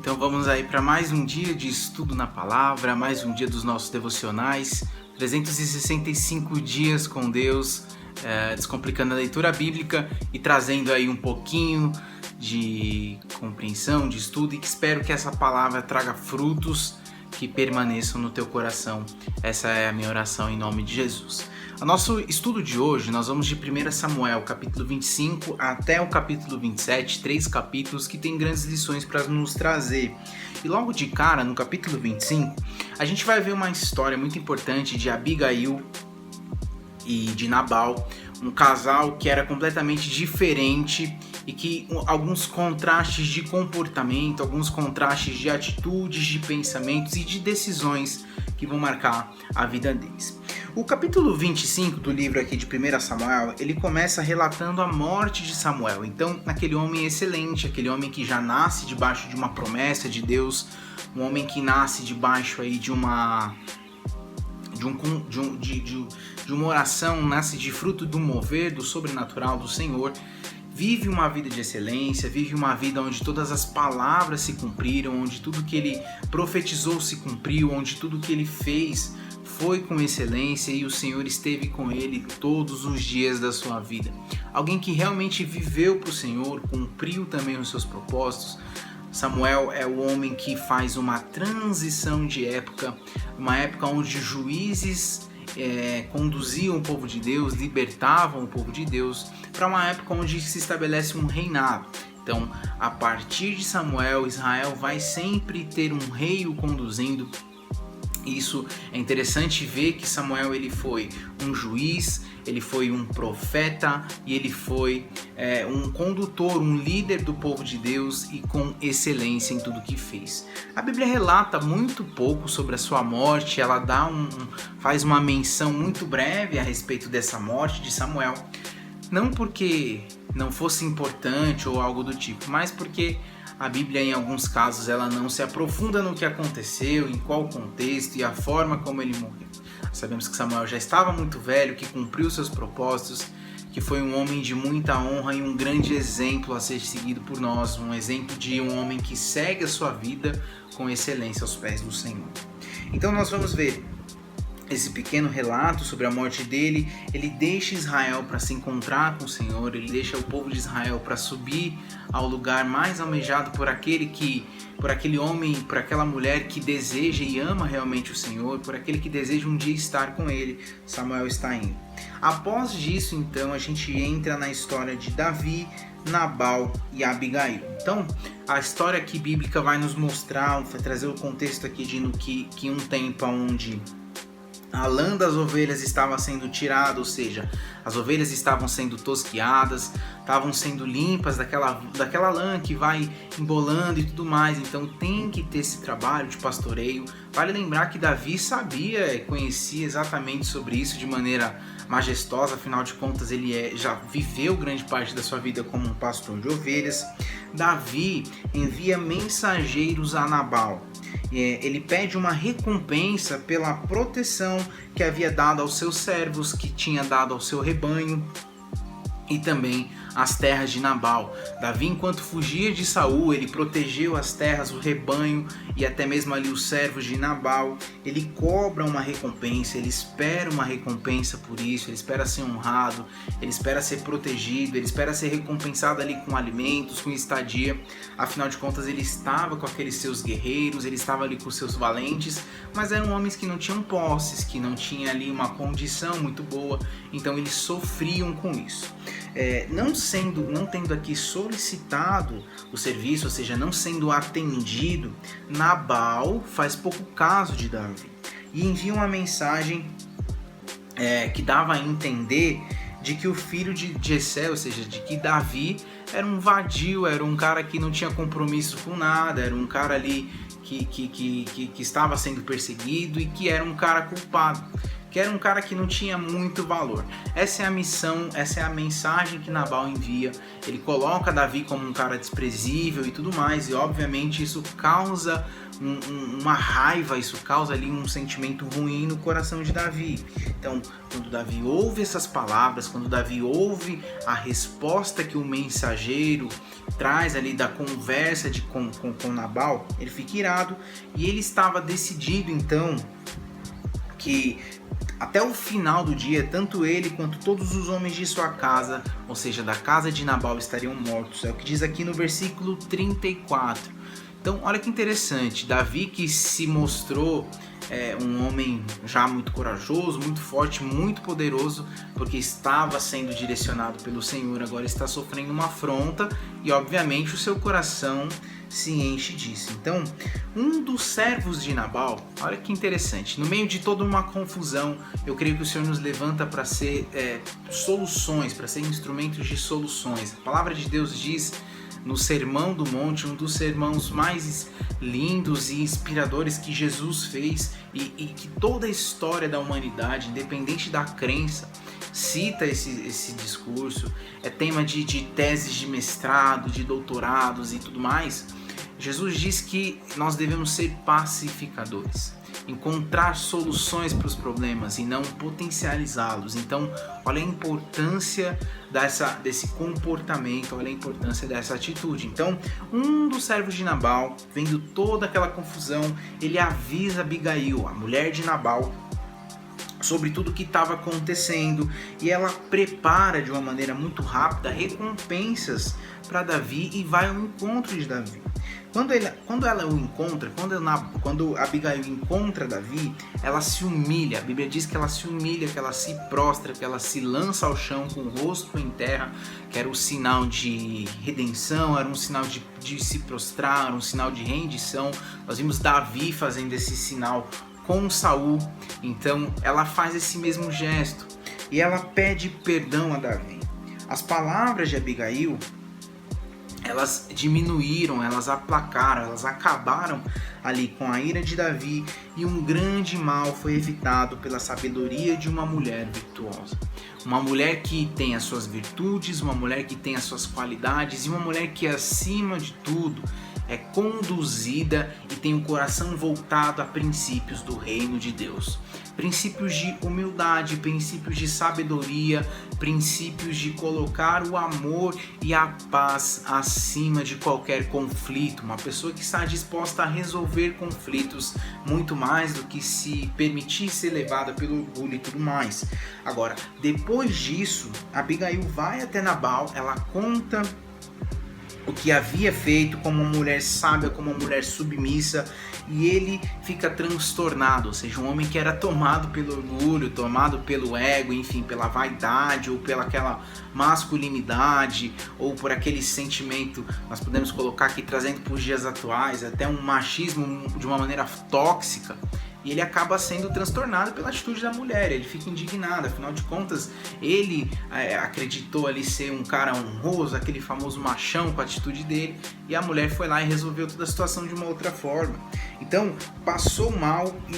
Então vamos aí para mais um dia de estudo na palavra, mais um dia dos nossos devocionais, 365 dias com Deus, descomplicando a leitura bíblica e trazendo aí um pouquinho de compreensão, de estudo, e que espero que essa palavra traga frutos que permaneçam no teu coração. Essa é a minha oração em nome de Jesus. O nosso estudo de hoje, nós vamos de 1 Samuel, capítulo 25 até o capítulo 27, 3 capítulos que tem grandes lições para nos trazer. E logo de cara, no capítulo 25, a gente vai ver uma história muito importante de Abigail e de Nabal, um casal que era completamente diferente e que alguns contrastes de comportamento, alguns contrastes de atitudes, de pensamentos e de decisões que vão marcar a vida deles. O capítulo 25 do livro aqui de 1 Samuel, ele começa relatando a morte de Samuel. Então, aquele homem excelente, aquele homem que já nasce debaixo de uma promessa de Deus, um homem que nasce debaixo aí de uma oração, nasce de fruto do mover, do sobrenatural do Senhor, vive uma vida de excelência, vive uma vida onde todas as palavras se cumpriram, onde tudo que ele profetizou se cumpriu, onde tudo que ele fez foi com excelência e o Senhor esteve com ele todos os dias da sua vida. Alguém que realmente viveu para o Senhor, cumpriu também os seus propósitos. Samuel é o homem que faz uma transição de época, uma época onde juízes conduziam o povo de Deus, libertavam o povo de Deus, para uma época onde se estabelece um reinado. Então, a partir de Samuel, Israel vai sempre ter um rei o conduzindo. Isso é interessante ver que Samuel ele foi um juiz, ele foi um profeta e ele foi um condutor, um líder do povo de Deus e com excelência em tudo que fez. A Bíblia relata muito pouco sobre a sua morte, ela faz uma menção muito breve a respeito dessa morte de Samuel, não porque não fosse importante ou algo do tipo, mas porque a Bíblia, em alguns casos, ela não se aprofunda no que aconteceu, em qual contexto e a forma como ele morreu. Sabemos que Samuel já estava muito velho, que cumpriu seus propósitos, que foi um homem de muita honra e um grande exemplo a ser seguido por nós, um exemplo de um homem que segue a sua vida com excelência aos pés do Senhor. Então nós vamos ver esse pequeno relato sobre a morte dele. Ele deixa Israel para se encontrar com o Senhor, ele deixa o povo de Israel para subir ao lugar mais almejado por aquele homem, por aquela mulher que deseja e ama realmente o Senhor, por aquele que deseja um dia estar com ele. Samuel está indo. Após disso, então, a gente entra na história de Davi, Nabal e Abigail. Então, a história aqui bíblica vai nos mostrar, vai trazer o contexto aqui de que um tempo onde a lã das ovelhas estava sendo tirada, ou seja, as ovelhas estavam sendo tosquiadas, estavam sendo limpas daquela lã que vai embolando e tudo mais. Então tem que ter esse trabalho de pastoreio. Vale lembrar que Davi sabia, conhecia exatamente sobre isso de maneira majestosa, afinal de contas ele já viveu grande parte da sua vida como um pastor de ovelhas. Davi envia mensageiros a Nabal. Ele pede uma recompensa pela proteção que havia dado aos seus servos, que tinha dado ao seu rebanho e também as terras de Nabal. Davi, enquanto fugia de Saul, ele protegeu as terras, o rebanho e até mesmo ali os servos de Nabal. Ele cobra uma recompensa, ele espera uma recompensa por isso, ele espera ser honrado, ele espera ser protegido, ele espera ser recompensado ali com alimentos, com estadia. Afinal de contas, ele estava com aqueles seus guerreiros, ele estava ali com seus valentes, mas eram homens que não tinham posses, que não tinham ali uma condição muito boa, então eles sofriam com isso. Não tendo aqui solicitado o serviço, ou seja, não sendo atendido, Nabal faz pouco caso de Davi e envia uma mensagem que dava a entender de que o filho de Jessé, ou seja, de que Davi era um vadio, era um cara que não tinha compromisso com nada, era um cara ali que estava sendo perseguido e que era um cara culpado. que era um cara que não tinha muito valor. Essa é a missão, essa é a mensagem que Nabal envia. Ele coloca Davi como um cara desprezível e tudo mais, e obviamente isso causa uma raiva, isso causa ali um sentimento ruim no coração de Davi. Então, quando Davi ouve essas palavras, quando Davi ouve a resposta que o mensageiro traz ali da conversa com Nabal, ele fica irado, e ele estava decidido então que até o final do dia, tanto ele quanto todos os homens de sua casa, ou seja, da casa de Nabal, estariam mortos. É o que diz aqui no versículo 34. Então, olha que interessante, Davi, que se mostrou um homem já muito corajoso, muito forte, muito poderoso, porque estava sendo direcionado pelo Senhor, agora está sofrendo uma afronta e obviamente o seu coração se enche disso. Então, um dos servos de Nabal, olha que interessante, no meio de toda uma confusão, eu creio que o Senhor nos levanta para ser soluções, para ser instrumentos de soluções. A palavra de Deus diz no Sermão do Monte, um dos sermãos mais lindos e inspiradores que Jesus fez e que toda a história da humanidade, independente da crença, cita esse discurso, é tema de teses de mestrado, de doutorados e tudo mais. Jesus diz que nós devemos ser pacificadores, encontrar soluções para os problemas e não potencializá-los. Então, olha a importância desse comportamento, olha a importância dessa atitude. Então, um dos servos de Nabal, vendo toda aquela confusão, ele avisa Abigail, a mulher de Nabal, sobre tudo o que estava acontecendo, e ela prepara de uma maneira muito rápida recompensas para Davi e vai ao encontro de Davi. Quando ela o encontra, quando Abigail encontra Davi, ela se humilha. A Bíblia diz que ela se humilha, que ela se prostra, que ela se lança ao chão com o rosto em terra, que era o sinal de redenção, era um sinal de se prostrar, era um sinal de rendição. Nós vimos Davi fazendo esse sinal com Saul, então ela faz esse mesmo gesto e ela pede perdão a Davi. As palavras de Abigail, elas diminuíram, elas aplacaram, elas acabaram ali com a ira de Davi, e um grande mal foi evitado pela sabedoria de uma mulher virtuosa. Uma mulher que tem as suas virtudes, uma mulher que tem as suas qualidades, e uma mulher que, acima de tudo, é conduzida e tem o coração voltado a princípios do reino de Deus. Princípios de humildade, princípios de sabedoria, princípios de colocar o amor e a paz acima de qualquer conflito. Uma pessoa que está disposta a resolver conflitos muito mais do que se permitir ser levada pelo orgulho e tudo mais. Agora, depois disso, Abigail vai até Nabal, ela conta o que havia feito como uma mulher sábia, como uma mulher submissa, e ele fica transtornado, ou seja, um homem que era tomado pelo orgulho, tomado pelo ego, enfim, pela vaidade, ou pela aquela masculinidade, ou por aquele sentimento, nós podemos colocar aqui, trazendo para os dias atuais, até um machismo de uma maneira tóxica. E ele acaba sendo transtornado pela atitude da mulher, ele fica indignado, afinal de contas, ele acreditou ali ser um cara honroso, aquele famoso machão com a atitude dele, e a mulher foi lá e resolveu toda a situação de uma outra forma. Então, passou mal e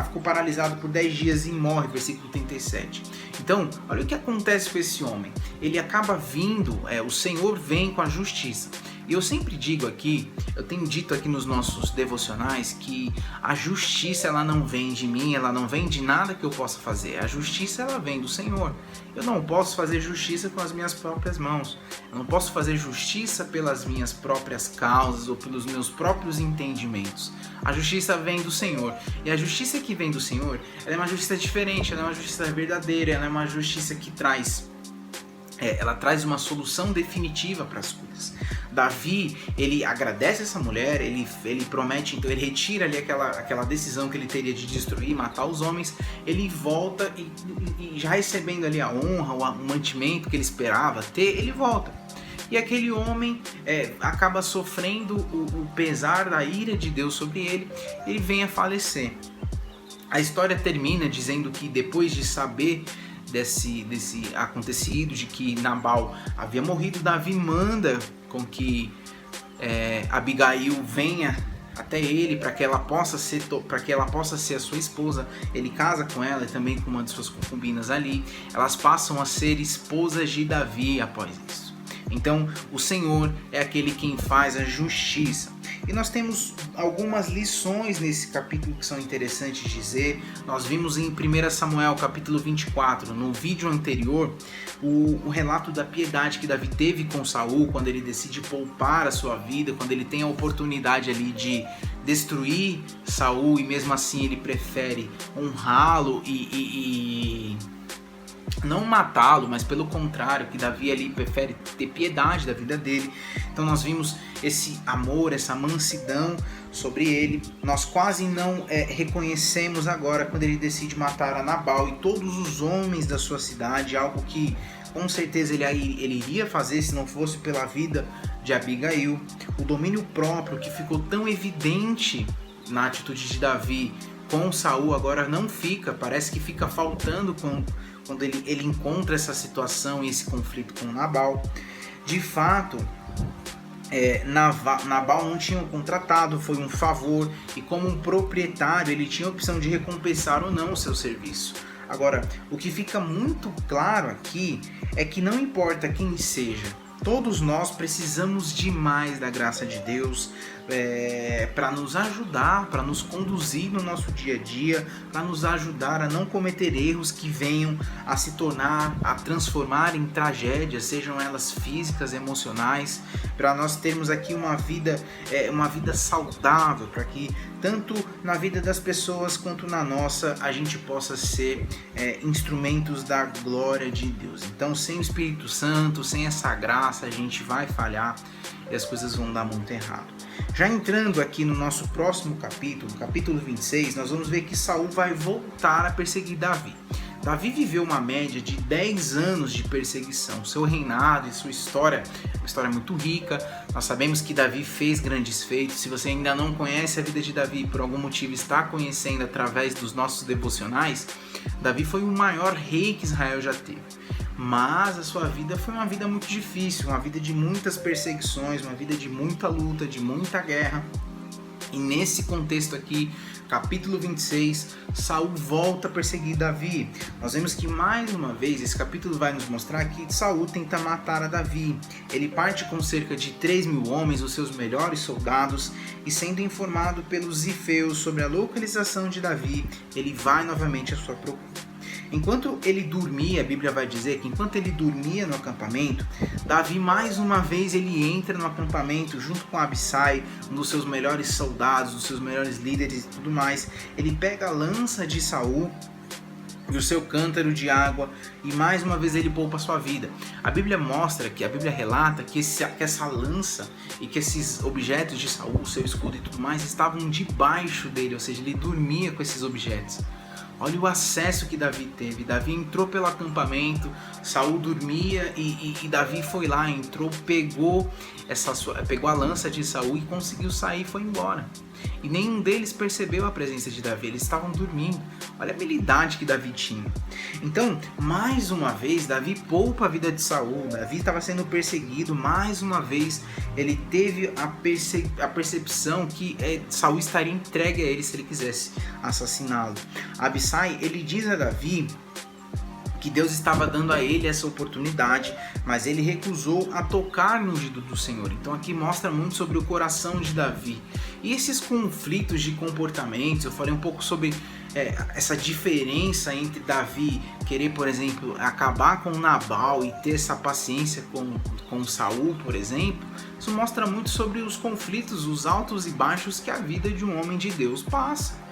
ficou paralisado por 10 dias e morre, versículo 37. Então, olha o que acontece com esse homem, ele acaba vindo, o Senhor vem com a justiça. E eu sempre digo aqui, eu tenho dito aqui nos nossos devocionais que a justiça ela não vem de mim, ela não vem de nada que eu possa fazer. A justiça ela vem do Senhor. Eu não posso fazer justiça com as minhas próprias mãos. Eu não posso fazer justiça pelas minhas próprias causas ou pelos meus próprios entendimentos. A justiça vem do Senhor. E a justiça que vem do Senhor, ela é uma justiça diferente, ela é uma justiça verdadeira, ela é uma justiça que ela traz uma solução definitiva para as coisas. Davi, ele agradece essa mulher, ele promete, então ele retira ali aquela decisão que ele teria de destruir, matar os homens, ele volta e já recebendo ali a honra, o mantimento que ele esperava ter, ele volta. E aquele homem acaba sofrendo o pesar da ira de Deus sobre ele, ele vem a falecer. A história termina dizendo que depois de saber desse acontecido, de que Nabal havia morrido, Davi manda com que Abigail venha até ele para que ela possa ser a sua esposa. Ele casa com ela e também com uma de suas concubinas ali. Elas passam a ser esposas de Davi após isso. Então o Senhor é aquele quem faz a justiça. E nós temos algumas lições nesse capítulo que são interessantes de dizer. Nós vimos em 1 Samuel capítulo 24, no vídeo anterior, o relato da piedade que Davi teve com Saul, quando ele decide poupar a sua vida, quando ele tem a oportunidade ali de destruir Saul e mesmo assim ele prefere honrá-lo e não matá-lo, mas pelo contrário, que Davi ali prefere ter piedade da vida dele. Então nós vimos esse amor, essa mansidão sobre ele. Nós quase não reconhecemos agora quando ele decide matar a Nabal e todos os homens da sua cidade, algo que com certeza ele iria fazer se não fosse pela vida de Abigail. O domínio próprio que ficou tão evidente na atitude de Davi com Saul agora não fica, parece que fica faltando quando ele encontra essa situação e esse conflito com Nabal. De fato, Nabal não tinha contratado, foi um favor, e como um proprietário ele tinha a opção de recompensar ou não o seu serviço. Agora, o que fica muito claro aqui é que não importa quem seja, todos nós precisamos demais da graça de Deus para nos ajudar, para nos conduzir no nosso dia a dia, para nos ajudar a não cometer erros que venham a se tornar, a transformar em tragédias, sejam elas físicas, emocionais, para nós termos aqui uma vida saudável, para que tanto na vida das pessoas quanto na nossa a gente possa ser instrumentos da glória de Deus. Então, sem o Espírito Santo, sem essa graça, a gente vai falhar e as coisas vão dar muito errado. Já entrando aqui no nosso próximo capítulo, capítulo 26, nós vamos ver que Saul vai voltar a perseguir Davi. Davi viveu uma média de 10 anos de perseguição. Seu reinado e sua história é uma história muito rica. Nós sabemos que Davi fez grandes feitos. Se você ainda não conhece a vida de Davi e por algum motivo está conhecendo através dos nossos devocionais, Davi foi o maior rei que Israel já teve. Mas a sua vida foi uma vida muito difícil, uma vida de muitas perseguições, uma vida de muita luta, de muita guerra. E nesse contexto aqui, capítulo 26, Saul volta a perseguir Davi. Nós vemos que mais uma vez, esse capítulo vai nos mostrar que Saul tenta matar a Davi. Ele parte com cerca de 3.000 homens, os seus melhores soldados, e sendo informado pelos zifeus sobre a localização de Davi, ele vai novamente à sua procura. Enquanto ele dormia, a Bíblia vai dizer que enquanto ele dormia no acampamento, Davi mais uma vez ele entra no acampamento junto com Abissai, um dos seus melhores soldados, dos seus melhores líderes e tudo mais. Ele pega a lança de Saul e o seu cântaro de água e mais uma vez ele poupa a sua vida. A Bíblia relata que essa lança e que esses objetos de Saul, o seu escudo e tudo mais, estavam debaixo dele, ou seja, ele dormia com esses objetos. Olha o acesso que Davi teve. Davi entrou pelo acampamento, Saul dormia e Davi foi lá, entrou, pegou a lança de Saul e conseguiu sair e foi embora. E nenhum deles percebeu a presença de Davi, eles estavam dormindo. Olha a habilidade que Davi tinha. Então, mais uma vez, Davi poupa a vida de Saul. Davi estava sendo perseguido, mais uma vez ele teve a percepção que Saul estaria entregue a ele se ele quisesse assassiná-lo. Abissai, ele diz a Davi que Deus estava dando a ele essa oportunidade, mas ele recusou a tocar no ungido do Senhor. Então aqui mostra muito sobre o coração de Davi. E esses conflitos de comportamentos, eu falei um pouco sobre essa diferença entre Davi querer, por exemplo, acabar com Nabal e ter essa paciência com Saul, por exemplo. Isso mostra muito sobre os conflitos, os altos e baixos que a vida de um homem de Deus passa.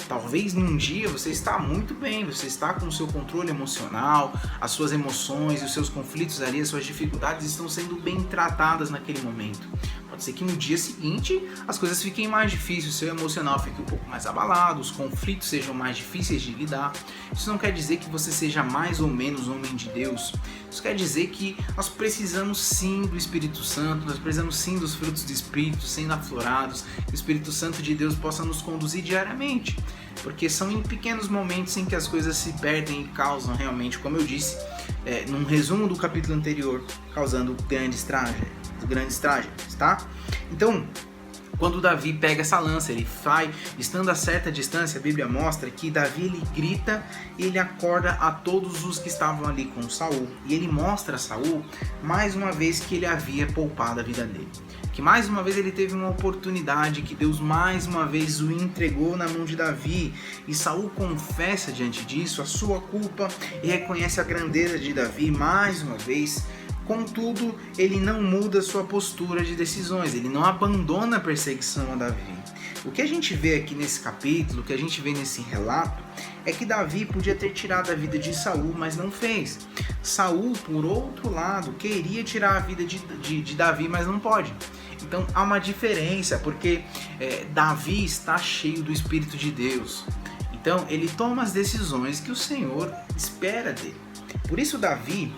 Talvez num dia você está muito bem, você está com o seu controle emocional, as suas emoções, os seus conflitos ali, as suas dificuldades estão sendo bem tratadas naquele momento. Pode ser que no dia seguinte as coisas fiquem mais difíceis, o seu emocional fique um pouco mais abalado, os conflitos sejam mais difíceis de lidar. Isso não quer dizer que você seja mais ou menos homem de Deus. Isso quer dizer que nós precisamos sim do Espírito Santo, nós precisamos sim dos frutos do Espírito sendo aflorados, que o Espírito Santo de Deus possa nos conduzir diariamente. Porque são em pequenos momentos em que as coisas se perdem e causam realmente, como eu disse, num resumo do capítulo anterior, causando grandes tragédias, tá? Então, quando Davi pega essa lança, ele vai, estando a certa distância, a Bíblia mostra que Davi ele grita e ele acorda a todos os que estavam ali com Saul. E ele mostra a Saul mais uma vez que ele havia poupado a vida dele. Que mais uma vez ele teve uma oportunidade, que Deus mais uma vez o entregou na mão de Davi. E Saul confessa diante disso a sua culpa e reconhece a grandeza de Davi mais uma vez. Contudo, ele não muda sua postura de decisões, ele não abandona a perseguição a Davi. O que a gente vê aqui nesse capítulo, o que a gente vê nesse relato, é que Davi podia ter tirado a vida de Saul, mas não fez. Saul, por outro lado, queria tirar a vida de Davi, mas não pode. Então há uma diferença, porque Davi está cheio do Espírito de Deus. Então ele toma as decisões que o Senhor espera dele. Por isso Davi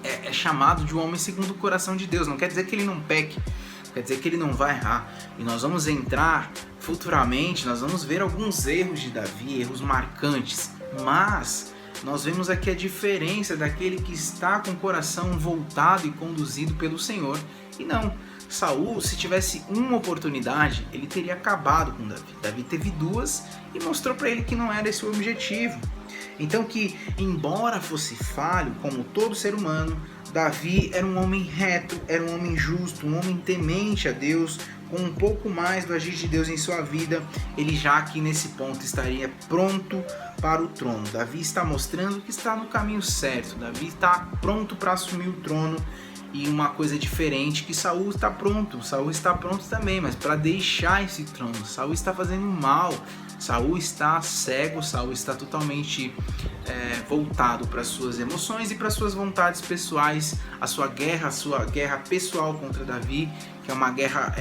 é chamado de um homem segundo o coração de Deus. Não quer dizer que ele não peque, quer dizer que ele não vai errar. E nós vamos entrar futuramente, nós vamos ver alguns erros de Davi, erros marcantes. Mas nós vemos aqui a diferença daquele que está com o coração voltado e conduzido pelo Senhor. E não, Saul, se tivesse uma oportunidade, ele teria acabado com Davi. Davi teve duas e mostrou para ele que não era esse o objetivo. Então que, embora fosse falho, como todo ser humano, Davi era um homem reto, era um homem justo, um homem temente a Deus, com um pouco mais do agir de Deus em sua vida, ele já aqui nesse ponto estaria pronto para o trono. Davi está mostrando que está no caminho certo, Davi está pronto para assumir o trono. E uma coisa diferente, que Saul está pronto também, mas para deixar esse trono. Saul está fazendo mal, Saul está cego, Saul está totalmente voltado para as suas emoções e para as suas vontades pessoais, a sua guerra pessoal contra Davi, que é uma guerra,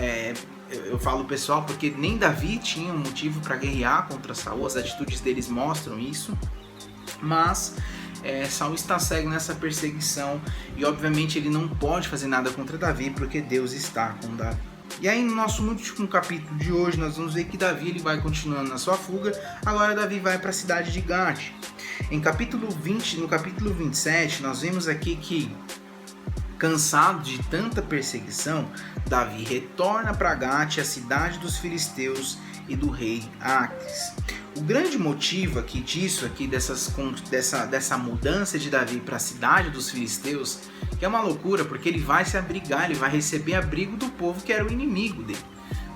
eu falo pessoal porque nem Davi tinha um motivo para guerrear contra Saul, as atitudes deles mostram isso, mas Saul está cego nessa perseguição e obviamente ele não pode fazer nada contra Davi porque Deus está com Davi. E aí no nosso último capítulo de hoje nós vamos ver que Davi ele vai continuando na sua fuga. Agora Davi vai para a cidade de Gate. No capítulo 27 nós vemos aqui que, cansado de tanta perseguição, Davi retorna para Gate, a cidade dos filisteus e do rei Aques. O grande motivo aqui disso, dessa mudança de Davi para a cidade dos filisteus, que é uma loucura, porque ele vai se abrigar, ele vai receber abrigo do povo que era o inimigo dele.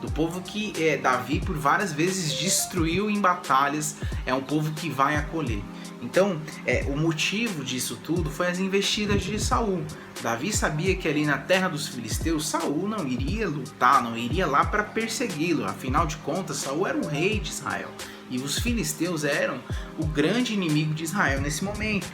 Do povo que Davi por várias vezes destruiu em batalhas, é um povo que vai acolher. Então, o motivo disso tudo foi as investidas de Saul. Davi sabia que ali na terra dos filisteus, Saul não iria lutar, não iria lá para persegui-lo. Afinal de contas, Saul era o rei de Israel. E os filisteus eram o grande inimigo de Israel nesse momento.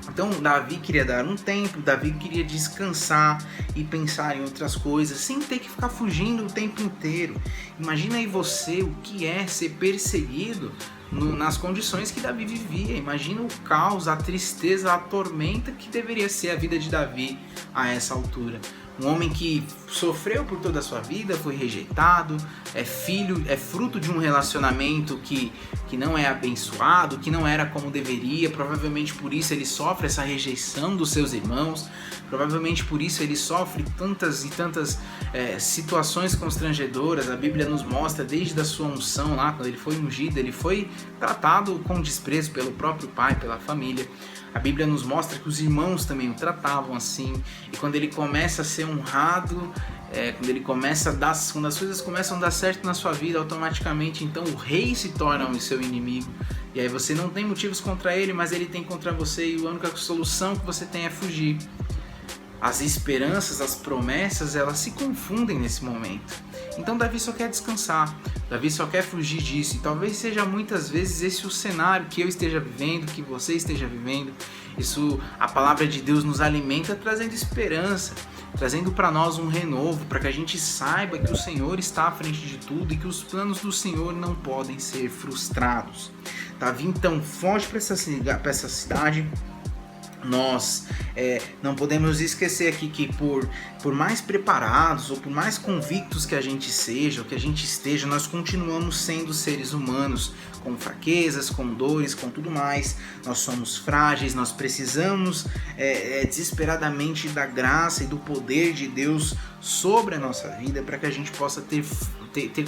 Então Davi queria dar um tempo, Davi queria descansar e pensar em outras coisas, sem ter que ficar fugindo o tempo inteiro. Imagina aí você o que é ser perseguido nas condições que Davi vivia. Imagina o caos, a tristeza, a tormenta que deveria ser a vida de Davi a essa altura. Um homem que sofreu por toda a sua vida, foi rejeitado, é fruto de um relacionamento que não é abençoado, que não era como deveria. Provavelmente por isso ele sofre essa rejeição dos seus irmãos, provavelmente por isso ele sofre tantas e tantas situações constrangedoras. A Bíblia nos mostra desde a sua unção lá, quando ele foi ungido, ele foi tratado com desprezo pelo próprio pai, pela família. A Bíblia nos mostra que os irmãos também o tratavam assim, e quando ele começa a ser honrado, quando as coisas começam a dar certo na sua vida, automaticamente então o rei se torna o seu inimigo, e aí você não tem motivos contra ele, mas ele tem contra você, e a única solução que você tem é fugir. As esperanças, as promessas, elas se confundem nesse momento. Então Davi só quer descansar, Davi só quer fugir disso, e talvez seja muitas vezes esse o cenário que eu esteja vivendo, que você esteja vivendo. Isso, a palavra de Deus nos alimenta trazendo esperança, trazendo para nós um renovo, para que a gente saiba que o Senhor está à frente de tudo e que os planos do Senhor não podem ser frustrados. Davi então foge para essa cidade, Nós não podemos esquecer aqui que por mais preparados ou por mais convictos que a gente seja, ou que a gente esteja, nós continuamos sendo seres humanos, com fraquezas, com dores, com tudo mais. Nós somos frágeis, nós precisamos desesperadamente da graça e do poder de Deus sobre a nossa vida para que a gente possa ter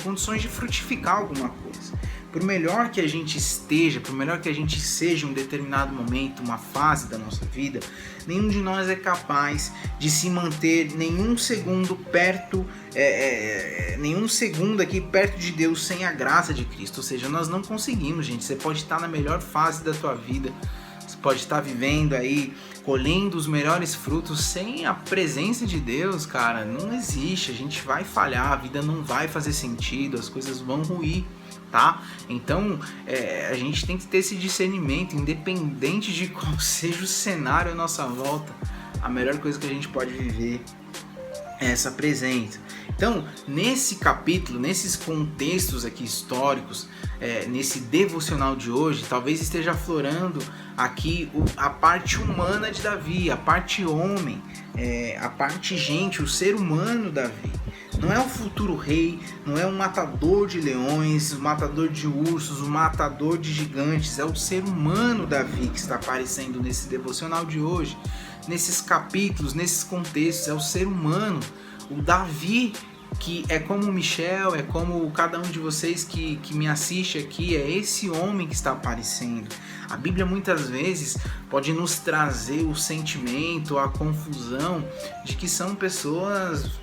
condições de frutificar alguma coisa. Por melhor que a gente esteja, por melhor que a gente seja em um determinado momento, uma fase da nossa vida, nenhum de nós é capaz de se manter nenhum segundo aqui perto de Deus sem a graça de Cristo. Ou seja, nós não conseguimos, gente. Você pode estar na melhor fase da tua vida, você pode estar vivendo aí, colhendo os melhores frutos sem a presença de Deus, cara, não existe. A gente vai falhar, a vida não vai fazer sentido, as coisas vão ruir. Tá? Então a gente tem que ter esse discernimento, independente de qual seja o cenário à nossa volta. A melhor coisa que a gente pode viver é essa presença. Então, nesse capítulo, nesses contextos aqui históricos, nesse devocional de hoje, talvez esteja aflorando aqui a parte humana de Davi, a parte homem, a parte gente, o ser humano Davi. Não é o futuro rei, não é um matador de leões, um matador de ursos, um matador de gigantes. É o ser humano Davi que está aparecendo nesse devocional de hoje, nesses capítulos, nesses contextos. É o ser humano, o Davi, que é como o Michel, é como cada um de vocês que me assiste aqui. É esse homem que está aparecendo. A Bíblia muitas vezes pode nos trazer o sentimento, a confusão de que são pessoas,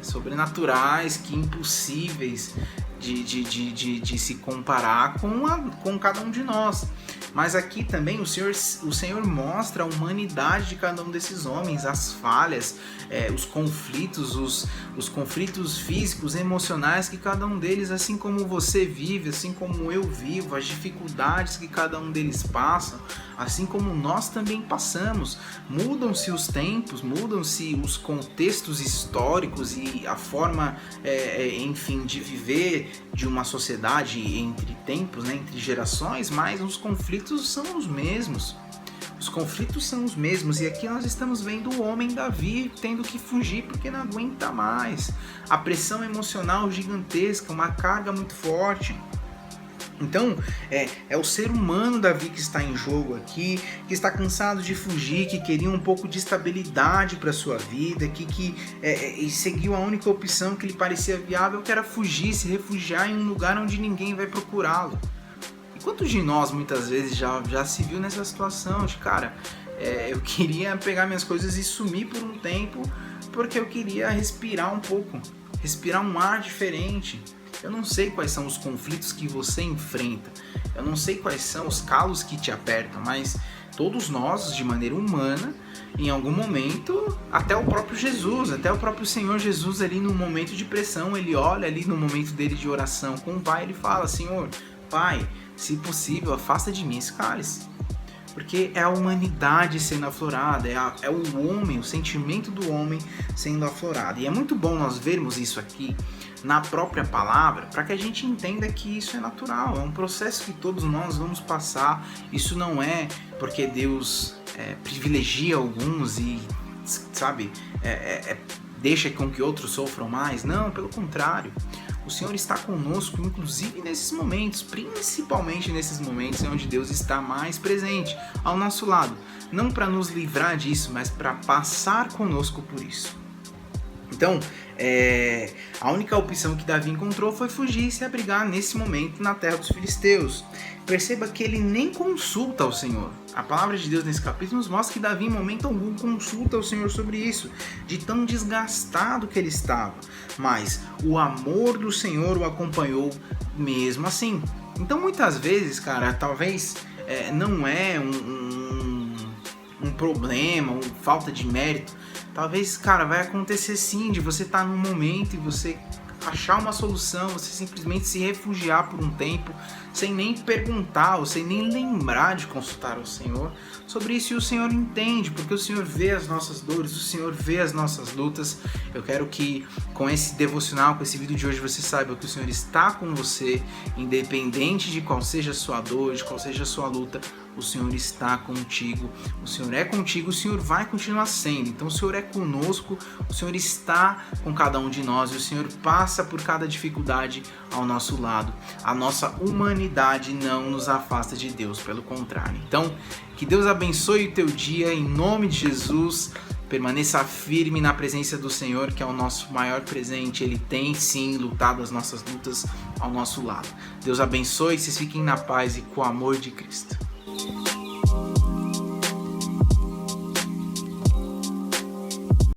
sobrenaturais, que impossíveis de se comparar com cada um de nós. Mas aqui também o Senhor mostra a humanidade de cada um desses homens, as falhas, os conflitos, os conflitos físicos, emocionais que cada um deles, assim como você vive, assim como eu vivo, as dificuldades que cada um deles passa, assim como nós também passamos. Mudam-se os tempos, mudam-se os contextos históricos e a forma, enfim, de viver de uma sociedade entre tempos, né, entre gerações, mas os conflitos são os mesmos. Os conflitos são os mesmos, e aqui nós estamos vendo o homem Davi tendo que fugir porque não aguenta mais. A pressão emocional gigantesca, uma carga muito forte. Então, é o ser humano Davi que está em jogo aqui, que está cansado de fugir, que queria um pouco de estabilidade para sua vida, que seguiu a única opção que lhe parecia viável, que era fugir, se refugiar em um lugar onde ninguém vai procurá-lo. E quantos de nós muitas vezes já se viu nessa situação de, cara, eu queria pegar minhas coisas e sumir por um tempo porque eu queria respirar um pouco, respirar um ar diferente. Eu não sei quais são os conflitos que você enfrenta, eu não sei quais são os calos que te apertam, mas todos nós, de maneira humana, em algum momento, até o próprio Jesus, até o próprio Senhor Jesus ali no momento de pressão, ele olha ali no momento dele de oração com o Pai, ele fala: Senhor, Pai, se possível, afasta de mim esse cálice. Porque é a humanidade sendo aflorada, é o homem, o sentimento do homem sendo aflorado. E é muito bom nós vermos isso aqui na própria palavra, para que a gente entenda que isso é natural, é um processo que todos nós vamos passar. Isso não é porque Deus privilegia alguns e, sabe, deixa com que outros sofram mais. Não, pelo contrário. O Senhor está conosco, inclusive nesses momentos, principalmente nesses momentos onde Deus está mais presente ao nosso lado. Não para nos livrar disso, mas para passar conosco por isso. Então, a única opção que Davi encontrou foi fugir e se abrigar nesse momento na terra dos filisteus. Perceba que ele nem consulta ao Senhor. A palavra de Deus nesse capítulo nos mostra que Davi em momento algum consulta ao Senhor sobre isso, de tão desgastado que ele estava. Mas o amor do Senhor o acompanhou mesmo assim. Então muitas vezes, cara, talvez não é um problema, ou falta de mérito. Talvez, cara, vai acontecer sim, de você estar num momento e você achar uma solução, você simplesmente se refugiar por um tempo, sem nem perguntar ou sem nem lembrar de consultar o Senhor sobre isso. E o Senhor entende, porque o Senhor vê as nossas dores, o Senhor vê as nossas lutas. Eu quero que com esse devocional, com esse vídeo de hoje, você saiba que o Senhor está com você, independente de qual seja a sua dor, de qual seja a sua luta. O Senhor está contigo, o Senhor é contigo, o Senhor vai continuar sendo. Então o Senhor é conosco, o Senhor está com cada um de nós e o Senhor passa por cada dificuldade ao nosso lado. A nossa humanidade não nos afasta de Deus, pelo contrário. Então, que Deus abençoe o teu dia, em nome de Jesus. Permaneça firme na presença do Senhor, que é o nosso maior presente. Ele tem sim lutado as nossas lutas ao nosso lado. Deus abençoe, vocês fiquem na paz e com o amor de Cristo.